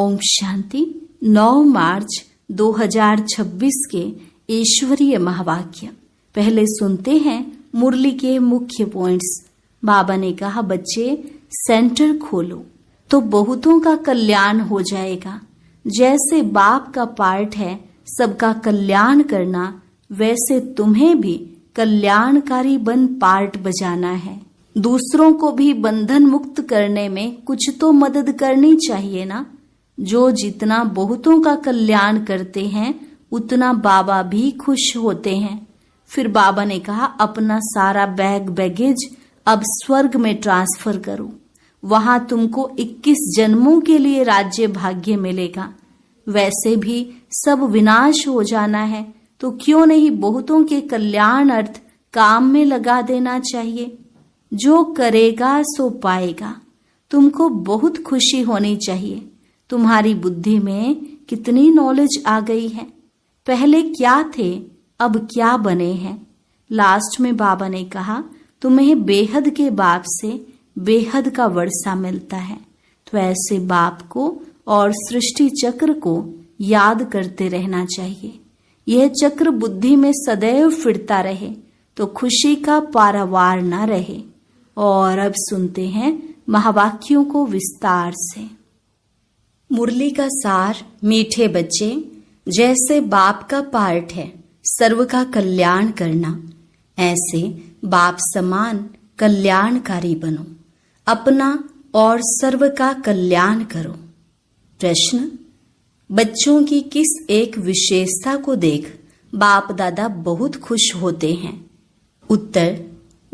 ओम शांति। 9 मार्च 2026 के ईश्वरीय महावाक्य। पहले सुनते हैं मुरली के मुख्य पॉइंट्स। बाबा ने कहा, बच्चे सेंटर खोलो तो बहुतों का कल्याण हो जाएगा। जैसे बाप का पार्ट है सबका कल्याण करना, वैसे तुम्हें भी कल्याणकारी बन पार्ट बजाना है। दूसरों को भी बंधन मुक्त करने में कुछ तो मदद करनी चाहिए ना। जो जितना बहुतों का कल्याण करते हैं उतना बाबा भी खुश होते हैं। फिर बाबा ने कहा, अपना सारा बैगेज अब स्वर्ग में ट्रांसफर करो। वहां तुमको 21 जन्मों के लिए राज्य भाग्य मिलेगा। वैसे भी सब विनाश हो जाना है तो क्यों नहीं बहुतों के कल्याण अर्थ काम में लगा देना चाहिए। जो करेगा सो पाएगा। तुमको बहुत खुशी होनी चाहिए। तुम्हारी बुद्धि में कितनी नॉलेज आ गई है। पहले क्या थे अब क्या बने हैं। लास्ट में बाबा ने कहा, तुम्हें बेहद के बाप से बेहद का वर्षा मिलता है। तो ऐसे बाप को और सृष्टि चक्र को याद करते रहना चाहिए। यह चक्र बुद्धि में सदैव फिरता रहे तो खुशी का पारावार न रहे। और अब सुनते हैं महावाक्यों को विस्तार से। मुरली का सार। मीठे बच्चे, जैसे बाप का पार्ट है सर्व का कल्याण करना, ऐसे बाप समान कल्याणकारी बनो। अपना और सर्व का कल्याण करो। प्रश्न, बच्चों की किस एक विशेषता को देख बाप दादा बहुत खुश होते हैं। उत्तर,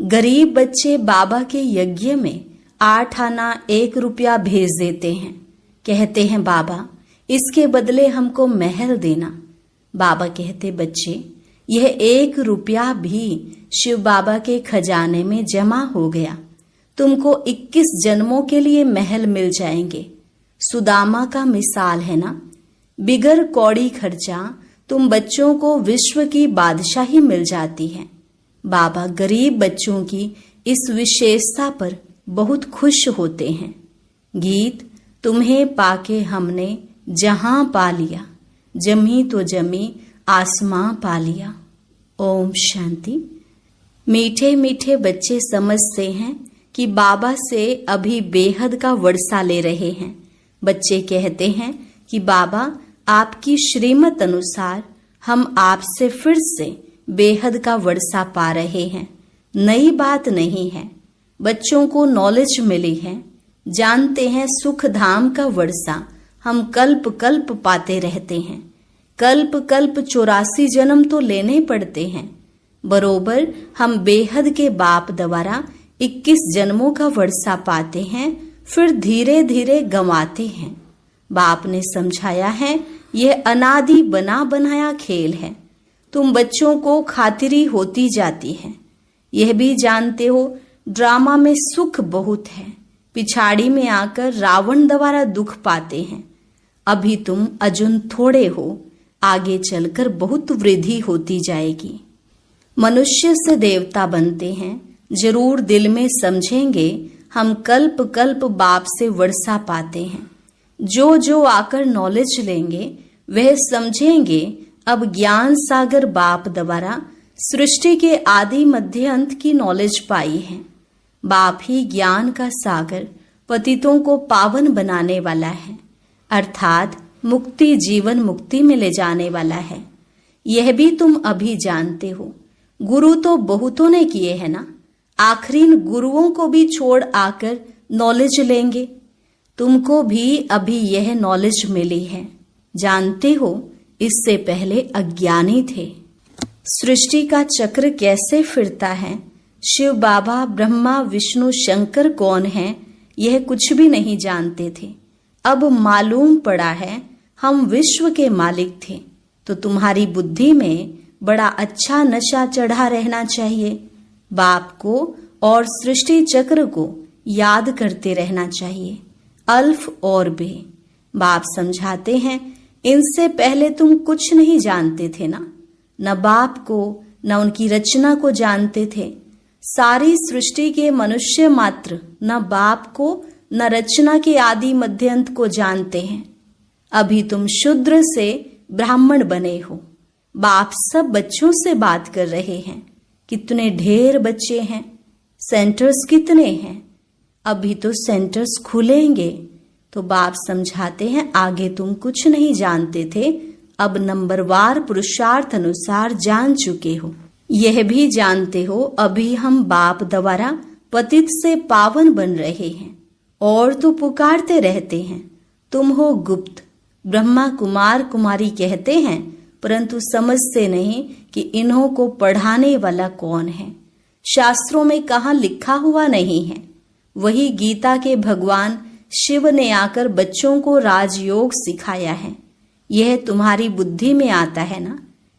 गरीब बच्चे बाबा के यज्ञ में 8 आना 1 रुपया भेज देते हैं। कहते हैं, बाबा इसके बदले हमको महल देना। बाबा कहते, बच्चे यह 1 रुपया भी शिव बाबा के खजाने में जमा हो गया। तुमको 21 जन्मों के लिए महल मिल जाएंगे। सुदामा का मिसाल है ना। बिगर कौड़ी खर्चा तुम बच्चों को विश्व की बादशाही मिल जाती है। बाबा गरीब बच्चों की इस विशेषता पर बहुत खुश होते हैं। गीत, तुम्हें पाके हमने जहां पा लिया, जमी तो जमी आसमां पा लिया। ओम शांति। मीठे मीठे बच्चे समझते हैं कि बाबा से अभी बेहद का वर्षा ले रहे हैं। बच्चे कहते हैं कि बाबा आपकी श्रीमत अनुसार हम आपसे फिर से बेहद का वर्षा पा रहे हैं। नई बात नहीं है। बच्चों को नॉलेज मिली है। जानते हैं सुख धाम का वर्षा हम कल्प कल्प पाते रहते हैं। कल्प कल्प 84 जन्म तो लेने पड़ते हैं। बरोबर हम बेहद के बाप द्वारा 21 जन्मों का वर्षा पाते हैं, फिर धीरे धीरे गंवाते हैं। बाप ने समझाया है, यह अनादि बना बनाया खेल है। तुम बच्चों को खातिरी होती जाती है। यह भी जानते हो ड्रामा में सुख बहुत है। पिछाड़ी में आकर रावण द्वारा दुख पाते हैं। अभी तुम अजुन थोड़े हो, आगे चलकर बहुत वृद्धि होती जाएगी। मनुष्य से देवता बनते हैं। जरूर दिल में समझेंगे हम कल्प कल्प बाप से वर्षा पाते हैं। जो जो आकर नॉलेज लेंगे वह समझेंगे अब ज्ञान सागर बाप द्वारा सृष्टि के आदि मध्य अंत की नॉलेज पाई है। बाप ही ज्ञान का सागर पतितों को पावन बनाने वाला है, अर्थात मुक्ति जीवन मुक्ति में ले जाने वाला है। यह भी तुम अभी जानते हो। गुरु तो बहुतों ने किए हैं ना। आखिरी गुरुओं को भी छोड़ आकर नॉलेज लेंगे। तुमको भी अभी यह नॉलेज मिली है। जानते हो इससे पहले अज्ञानी थे। सृष्टि का चक्र कैसे फिरता है, शिव बाबा ब्रह्मा विष्णु शंकर कौन है, यह कुछ भी नहीं जानते थे। अब मालूम पड़ा है हम विश्व के मालिक थे। तो तुम्हारी बुद्धि में बड़ा अच्छा नशा चढ़ा रहना चाहिए। बाप को और सृष्टि चक्र को याद करते रहना चाहिए। अल्फ और बे। बाप समझाते हैं, इनसे पहले तुम कुछ नहीं जानते थे ना। न बाप को न उनकी रचना को जानते थे। सारी सृष्टि के मनुष्य मात्र न बाप को न रचना के आदि मध्यंत को जानते हैं। अभी तुम शूद्र से ब्राह्मण बने हो। बाप सब बच्चों से बात कर रहे हैं। कितने ढेर बच्चे हैं, सेंटर्स कितने हैं। अभी तो सेंटर्स खुलेंगे। तो बाप समझाते हैं, आगे तुम कुछ नहीं जानते थे, अब नंबरवार पुरुषार्थ अनुसार जान चुके हो। यह भी जानते हो अभी हम बाप द्वारा पतित से पावन बन रहे हैं। और तो पुकारते रहते हैं, तुम हो गुप्त। ब्रह्मा कुमार कुमारी कहते हैं, परंतु समझते नहीं कि इन्हों को पढ़ाने वाला कौन है। शास्त्रों में कहाँ लिखा हुआ नहीं है। वही गीता के भगवान शिव ने आकर बच्चों को राजयोग सिखाया है। यह तुम्हारी बुद्धि में आता है ना।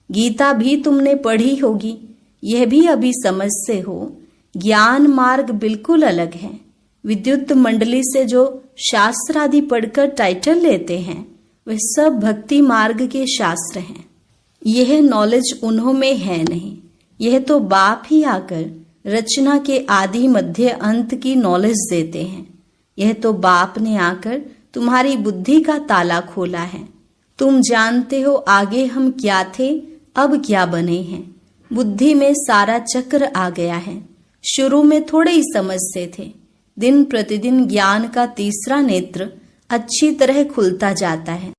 गीता भी तुमने पढ़ी होगी, यह भी अभी समझते हो। ज्ञान मार्ग बिल्कुल अलग है। विद्युत मंडली से जो शास्त्र आदि पढ़कर टाइटल लेते हैं, वे सब भक्ति मार्ग के शास्त्र हैं। यह नॉलेज उन्हों में है नहीं। यह तो बाप ही आकर रचना के आदि मध्य अंत की नॉलेज देते हैं। यह तो बाप ने आकर तुम्हारी बुद्धि का ताला खोला है। तुम जानते हो आगे हम क्या थे, अब क्या बने हैं। बुद्धि में सारा चक्र आ गया है। शुरू में थोड़े ही समझते थे। दिन प्रतिदिन ज्ञान का तीसरा नेत्र अच्छी तरह खुलता जाता है।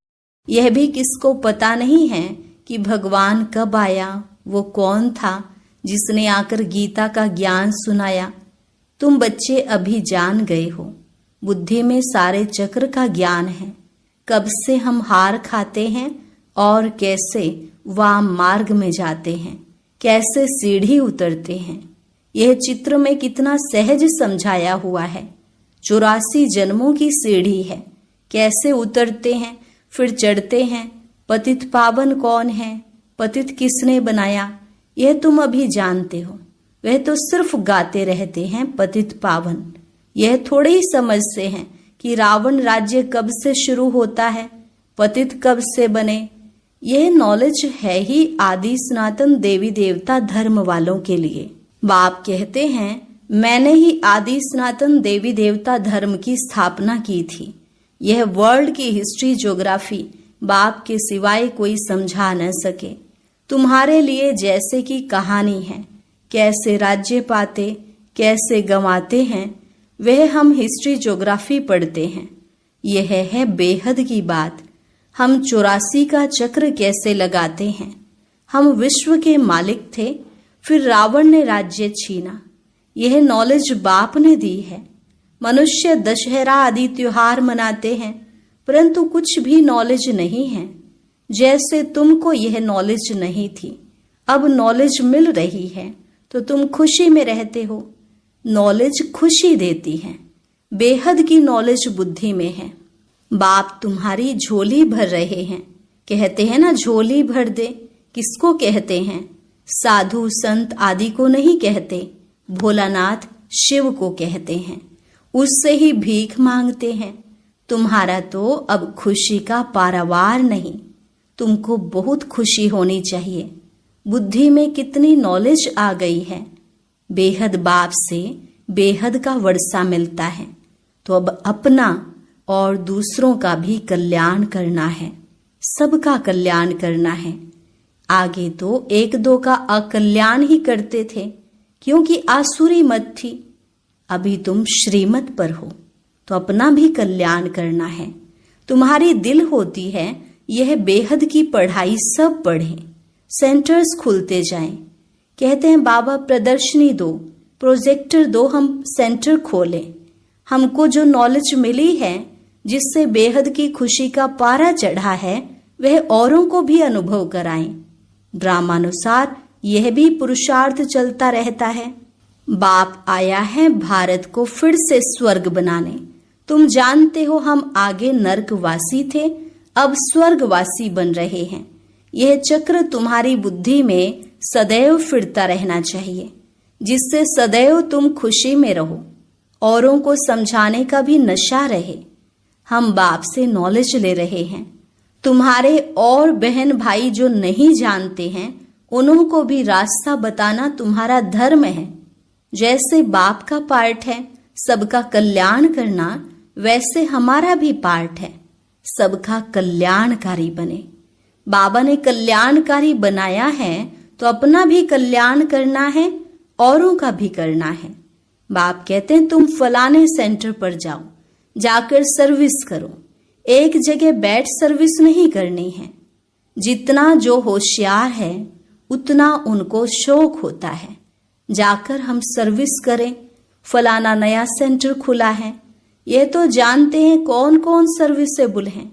यह भी किसको पता नहीं है कि भगवान कब आया, वो कौन था जिसने आकर गीता का ज्ञान सुनाया। तुम बच्चे अभी जान गए हो। बुद्धि में सारे चक्र का ज्ञान है। कब से हम हार खाते हैं और कैसे वाम मार्ग में जाते हैं, कैसे सीढ़ी उतरते हैं। यह चित्र में कितना सहज समझाया हुआ है। 84 जन्मों की सीढ़ी है। कैसे उतरते हैं फिर चढ़ते हैं। पतित पावन कौन है, पतित किसने बनाया, यह तुम अभी जानते हो। वह तो सिर्फ गाते रहते हैं पतित पावन। यह थोड़े ही समझते हैं कि रावण राज्य कब से शुरू होता है, पतित कब से बने। यह नॉलेज है ही आदि सनातन देवी देवता धर्म वालों के लिए। बाप कहते हैं, मैंने ही आदि सनातन देवी देवता धर्म की स्थापना की थी। यह वर्ल्ड की हिस्ट्री ज्योग्राफी बाप के सिवाय कोई समझा न सके। तुम्हारे लिए जैसे कि कहानी है, कैसे राज्य पाते कैसे गंवाते हैं, वह हम हिस्ट्री ज्योग्राफी पढ़ते हैं। यह है बेहद की बात। हम 84 का चक्र कैसे लगाते हैं। हम विश्व के मालिक थे, फिर रावण ने राज्य छीना। यह नॉलेज बाप ने दी है। मनुष्य दशहरा आदि त्योहार मनाते हैं, परंतु कुछ भी नॉलेज नहीं है। जैसे तुमको यह नॉलेज नहीं थी, अब नॉलेज मिल रही है तो तुम खुशी में रहते हो। नॉलेज खुशी देती है। बेहद की नॉलेज बुद्धि में है। बाप तुम्हारी झोली भर रहे हैं। कहते हैं ना, झोली भर दे। किसको कहते हैं? साधु संत आदि को नहीं कहते, भोलानाथ शिव को कहते हैं। उससे ही भीख मांगते हैं। तुम्हारा तो अब खुशी का पारावार नहीं। तुमको बहुत खुशी होनी चाहिए। बुद्धि में कितनी नॉलेज आ गई है। बेहद बाप से बेहद का वर्षा मिलता है। तो अब अपना और दूसरों का भी कल्याण करना है, सबका कल्याण करना है। आगे तो एक दो का अकल्याण ही करते थे, क्योंकि आसुरी मत थी। अभी तुम श्रीमत पर हो, तो अपना भी कल्याण करना है। तुम्हारी दिल होती है यह बेहद की पढ़ाई सब पढ़ें, सेंटर्स खुलते जाएं। कहते हैं बाबा प्रदर्शनी दो, प्रोजेक्टर दो, हम सेंटर खोलें। हमको जो नॉलेज मिली है, जिससे बेहद की खुशी का पारा चढ़ा है, वह औरों को भी अनुभव कराएं। ड्रामानुसार यह भी पुरुषार्थ चलता रहता है। बाप आया है भारत को फिर से स्वर्ग बनाने। तुम जानते हो हम आगे नर्कवासी थे, अब स्वर्गवासी बन रहे हैं। यह चक्र तुम्हारी बुद्धि में सदैव फिरता रहना चाहिए, जिससे सदैव तुम खुशी में रहो, औरों को समझाने का भी नशा रहे। हम बाप से नॉलेज ले रहे हैं। तुम्हारे और बहन भाई जो नहीं जानते हैं, उन्हों को भी रास्ता बताना तुम्हारा धर्म है। जैसे बाप का पार्ट है सबका कल्याण करना, वैसे हमारा भी पार्ट है। सबका कल्याणकारी बने। बाबा ने कल्याणकारी बनाया है तो अपना भी कल्याण करना है, औरों का भी करना है। बाप कहते हैं तुम फलाने सेंटर पर जाओ, जाकर सर्विस करो। एक जगह बैठ सर्विस नहीं करनी है। जितना जो होशियार है उतना उनको शौक होता है, जाकर हम सर्विस करें। फलाना नया सेंटर खुला है, ये तो जानते हैं कौन कौन सर्विसेबल हैं,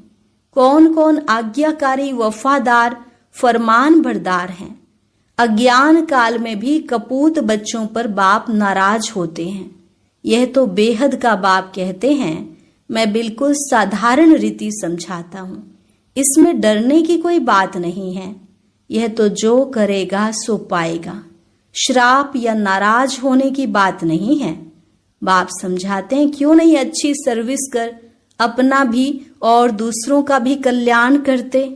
कौन कौन आज्ञाकारी, वफादार, फरमान बरदार हैं। अज्ञान काल में भी कपूत बच्चों पर बाप नाराज होते हैं। यह तो बेहद का बाप कहते हैं। मैं बिल्कुल साधारण रीति समझाता हूँ, इसमें डरने की कोई बात नहीं है। यह तो जो करेगा सो पाएगा, श्राप या नाराज होने की बात नहीं है। बाप समझाते हैं क्यों नहीं अच्छी सर्विस कर, अपना भी और दूसरों का भी कल्याण करते।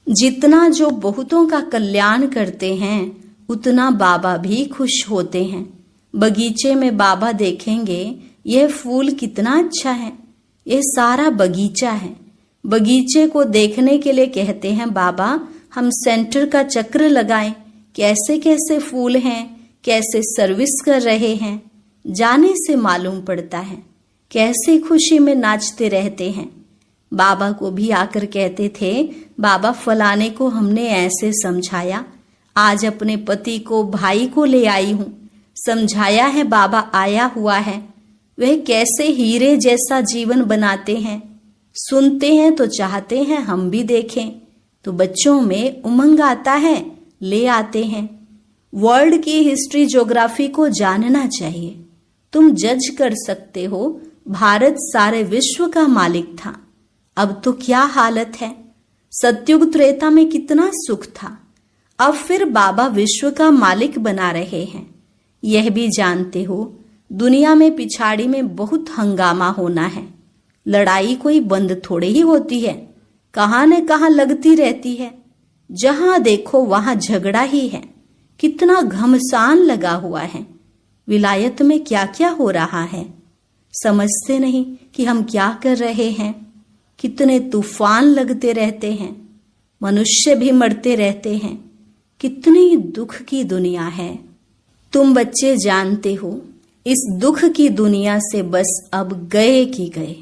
जितना जो बहुतों का कल्याण करते हैं उतना बाबा भी खुश होते हैं। बगीचे में बाबा देखेंगे यह फूल कितना अच्छा है, यह सारा बगीचा है। बगीचे को देखने के लिए कहते हैं बाबा हम सेंटर का चक्र लगाएं, कैसे कैसे फूल हैं, कैसे सर्विस कर रहे हैं, जाने से मालूम पड़ता है। कैसे खुशी में नाचते रहते हैं। बाबा को भी आकर कहते थे बाबा फलाने को हमने ऐसे समझाया, आज अपने पति को, भाई को ले आई हूँ, समझाया है, बाबा आया हुआ है। वह कैसे हीरे जैसा जीवन बनाते हैं। सुनते हैं तो चाहते हैं हम भी देखें, तो बच्चों में उमंग आता है, ले आते हैं। वर्ल्ड की हिस्ट्री, ज्योग्राफी को जानना चाहिए। तुम जज कर सकते हो, भारत सारे विश्व का मालिक था, अब तो क्या हालत है। सतयुग त्रेता में कितना सुख था, अब फिर बाबा विश्व का मालिक बना रहे हैं। यह भी जानते हो दुनिया में पिछाड़ी में बहुत हंगामा होना है। लड़ाई कोई बंद थोड़े ही होती है, कहां न कहां लगती रहती है। जहां देखो वहां झगड़ा ही है। कितना घमसान लगा हुआ है। विलायत में क्या क्या हो रहा है, समझते नहीं कि हम क्या कर रहे हैं। कितने तूफान लगते रहते हैं, मनुष्य भी मरते रहते हैं। कितनी दुख की दुनिया है। तुम बच्चे जानते हो इस दुख की दुनिया से बस अब गए कि गए।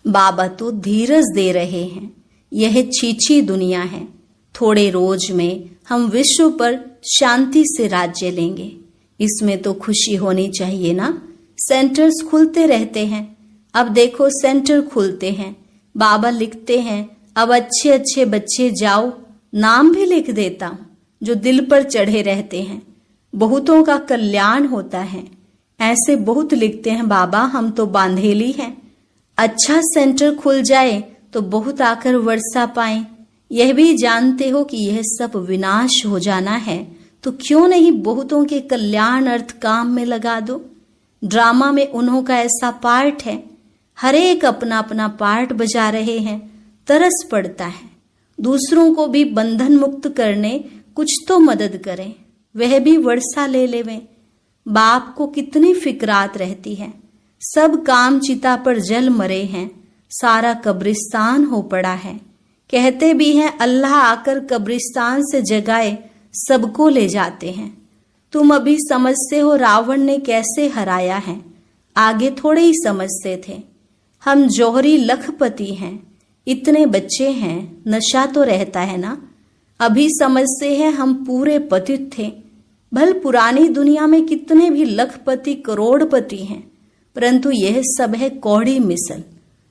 बाबा तो धीरज दे रहे हैं। यह छीछी दुनिया है। थोड़े रोज में हम विश्व पर शांति से राज्य लेंगे। इसमें तो खुशी होनी चाहिए ना। सेंटर्स खुलते रहते हैं। अब देखो सेंटर खुलते हैं, बाबा लिखते हैं अब अच्छे अच्छे बच्चे जाओ। नाम भी लिख देता हूँ जो दिल पर चढ़े रहते हैं। बहुतों का कल्याण होता है। ऐसे बहुत लिखते हैं बाबा, हम तो बांधेली हैं। अच्छा सेंटर खुल जाए तो बहुत आकर वर्षा पाएं। यह भी जानते हो कि यह सब विनाश हो जाना है, तो क्यों नहीं बहुतों के कल्याण अर्थ काम में लगा दो। ड्रामा में उन्हों का ऐसा पार्ट है, हर एक अपना अपना पार्ट बजा रहे हैं। तरस पड़ता है दूसरों को भी बंधन मुक्त करने कुछ तो मदद करें, वह भी वर्षा ले लेवें। बाप को कितनी फिक्रात रहती है। सब काम चिता पर जल मरे हैं, सारा कब्रिस्तान हो पड़ा है। कहते भी हैं अल्लाह आकर कब्रिस्तान से जगाए सबको ले जाते हैं। तुम अभी समझते हो रावण ने कैसे हराया है, आगे थोड़े ही समझते थे। हम जौहरी लखपति हैं, इतने बच्चे हैं, नशा तो रहता है ना। अभी समझते हैं हम पूरे पतित थे। भल पुरानी दुनिया में कितने भी लखपति करोड़पति हैं, परंतु यह सब है कौड़ी मिसल।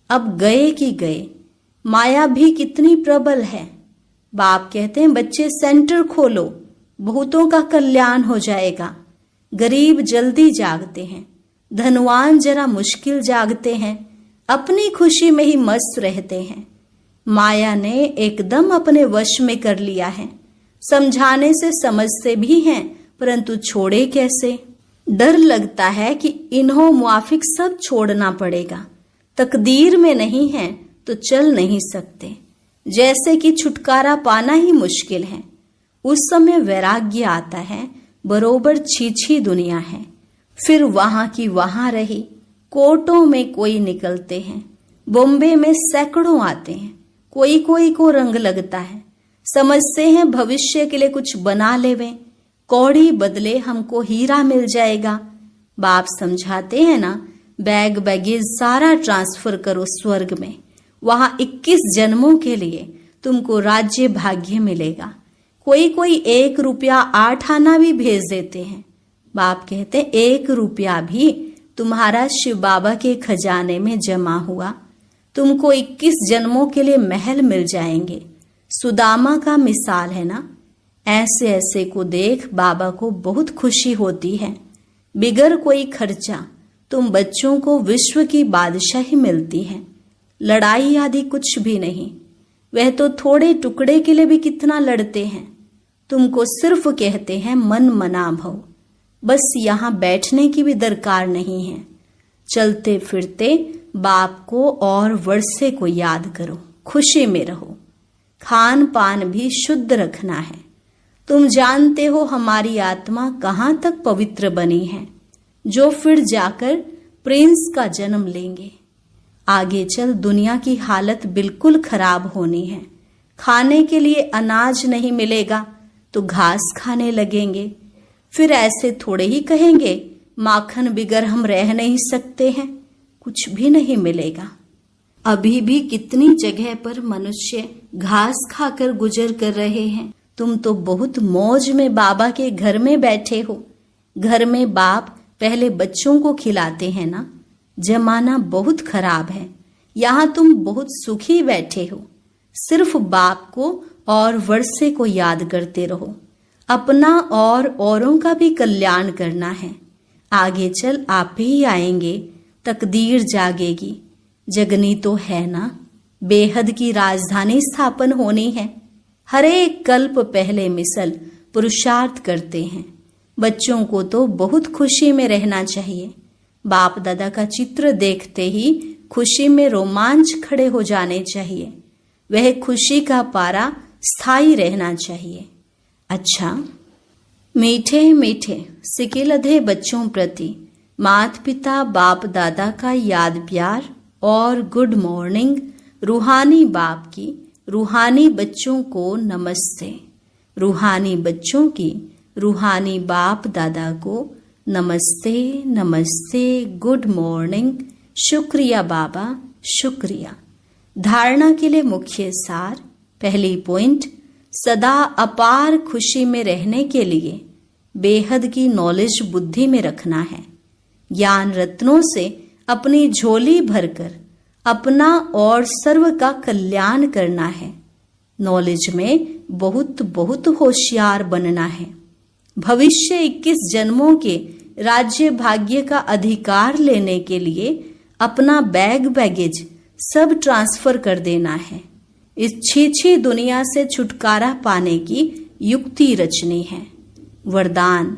अब गए कि गए। माया भी कितनी प्रबल है। बाप कहते हैं बच्चे सेंटर खोलो, बहुतों का कल्याण हो जाएगा। गरीब जल्दी जागते हैं, धनवान जरा मुश्किल जागते हैं, अपनी खुशी में ही मस्त रहते हैं। माया ने एकदम अपने वश में कर लिया है। समझाने से समझते भी हैं, परंतु छोड़े कैसे। डर लगता है कि इन्हों मुआफिक सब छोड़ना पड़ेगा। तकदीर में नहीं है तो चल नहीं सकते। जैसे कि छुटकारा पाना ही मुश्किल है। उस समय वैराग्य आता है, बरोबर छीछी दुनिया है। फिर वहां की वहां रही। कोटों में कोई निकलते हैं, बॉम्बे में सैकड़ों आते हैं, कोई कोई को रंग लगता है, समझते हैं भविष्य के लिए कुछ बना लेवें, कौड़ी बदले हमको हीरा मिल जाएगा। बाप समझाते हैं ना, बैग बैगेज सारा ट्रांसफर करो स्वर्ग में, वहां 21 जन्मों के लिए तुमको राज्य भाग्य मिलेगा। कोई कोई 1 रुपया 8 आना भी भेज देते हैं। बाप कहते 1 रुपया भी तुम्हारा शिव बाबा के खजाने में जमा हुआ, तुमको 21 जन्मों के लिए महल मिल जाएंगे। सुदामा का मिसाल है ना। ऐसे ऐसे को देख बाबा को बहुत खुशी होती है। बिगर कोई खर्चा तुम बच्चों को विश्व की बादशाही मिलती है। लड़ाई आदि कुछ भी नहीं, वह तो थोड़े टुकड़े के लिए भी कितना लड़ते हैं। तुमको सिर्फ कहते हैं मन मना भव, बस यहाँ बैठने की भी दरकार नहीं है। चलते फिरते बाप को और वर्षे को याद करो, खुशी में रहो। खान पान भी शुद्ध रखना है। तुम जानते हो हमारी आत्मा कहाँ तक पवित्र बनी है, जो फिर जाकर प्रिंस का जन्म लेंगे। आगे चल दुनिया की हालत बिल्कुल खराब होनी है। खाने के लिए अनाज नहीं मिलेगा तो घास खाने लगेंगे। फिर ऐसे थोड़े ही कहेंगे माखन बिगर हम रह नहीं सकते हैं, कुछ भी नहीं मिलेगा। अभी भी कितनी जगह पर मनुष्य घास खाकर गुजर कर रहे हैं। तुम तो बहुत मौज में बाबा के घर में बैठे हो। घर में बाप पहले बच्चों को खिलाते हैं ना। जमाना बहुत खराब है, यहाँ तुम बहुत सुखी बैठे हो। सिर्फ बाप को और वर्षे को याद करते रहो। अपना और औरों का भी कल्याण करना है। आगे चल आप ही आएंगे, तकदीर जागेगी। जगनी तो है ना, बेहद की राजधानी स्थापन होनी है। हर एक कल्प पहले मिसल पुरुषार्थ करते हैं। बच्चों को तो बहुत खुशी में रहना चाहिए। बाप दादा का चित्र देखते ही खुशी में रोमांच खड़े हो जाने चाहिए। वह खुशी का पारा स्थायी रहना चाहिए। अच्छा, मीठे मीठे सिकिलधे बच्चों प्रति माता पिता बाप दादा का याद प्यार और गुड मॉर्निंग। रूहानी बाप की रूहानी बच्चों को नमस्ते। रूहानी बच्चों की रूहानी बाप दादा को नमस्ते नमस्ते, गुड मॉर्निंग। शुक्रिया बाबा, शुक्रिया। धारणा के लिए मुख्य सार। पहली पॉइंट, सदा अपार खुशी में रहने के लिए बेहद की नॉलेज बुद्धि में रखना है। ज्ञान रत्नों से अपनी झोली भरकर अपना और सर्व का कल्याण करना है। नॉलेज में बहुत बहुत होशियार बनना है। भविष्य 21 जन्मों के राज्य भाग्य का अधिकार लेने के लिए अपना बैग बैगेज सब ट्रांसफर कर देना है। इस छीछी दुनिया से छुटकारा पाने की युक्ति रचनी है। वरदान,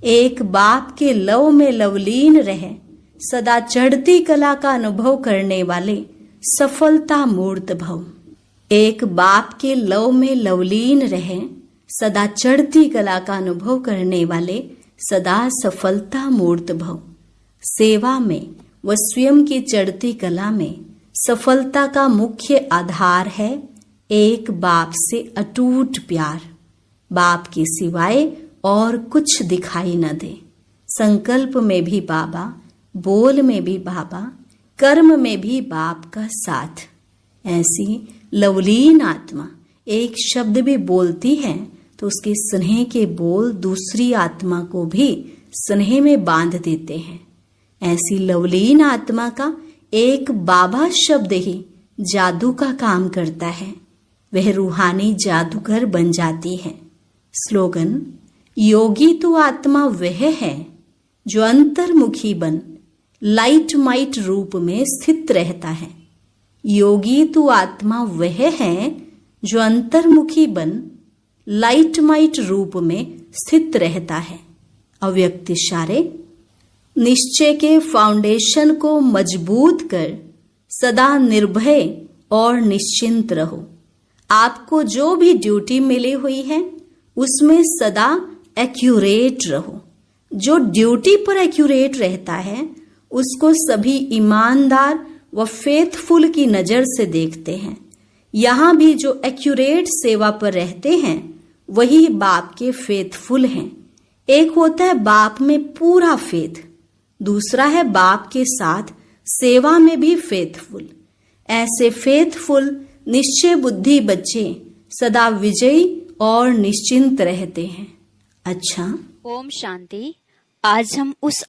एक बाप के लव में लवलीन रहे, सदा चढ़ती कला का अनुभव करने वाले सफलता मूर्त भव। एक बाप के लव में लवलीन रहे, सदा चढ़ती कला का अनुभव करने वाले सदा सफलता मूर्त भव। सेवा में व स्वयं की चढ़ती कला में सफलता का मुख्य आधार है एक बाप से अटूट प्यार। बाप के सिवाय और कुछ दिखाई न दे। संकल्प में भी बाबा, बोल में भी बाबा, कर्म में भी बाप का साथ। ऐसी लवलीन आत्मा एक शब्द भी बोलती है तो उसके स्नेह के बोल दूसरी आत्मा को भी स्नेह में बांध देते हैं। ऐसी लवलीन आत्मा का एक बाबा शब्द ही जादू का काम करता है। वह रूहानी जादूगर बन जाती है। स्लोगन, योगी तो आत्मा वह है जो अंतर्मुखी बन लाइट माइट रूप में स्थित रहता है। योगी तो आत्मा वह है जो अंतर्मुखी बन लाइट माइट रूप में स्थित रहता है। अव्यक्त इशारे, निश्चय के फाउंडेशन को मजबूत कर सदा निर्भय और निश्चिंत रहो। आपको जो भी ड्यूटी मिली हुई है उसमें सदा एक्यूरेट रहो। जो ड्यूटी पर एक्यूरेट रहता है उसको सभी ईमानदार व फेथफुल की नजर से देखते हैं। यहाँ भी जो एक्यूरेट सेवा पर रहते हैं वही बाप के फेथफुल हैं। एक होता है बाप में पूरा फेथ, दूसरा है बाप के साथ सेवा में भी फेथफुल। ऐसे फेथफुल निश्चय बुद्धि बच्चे सदा विजयी और निश्चिंत रहते हैं। अच्छा, ओम शांति। आज हम उस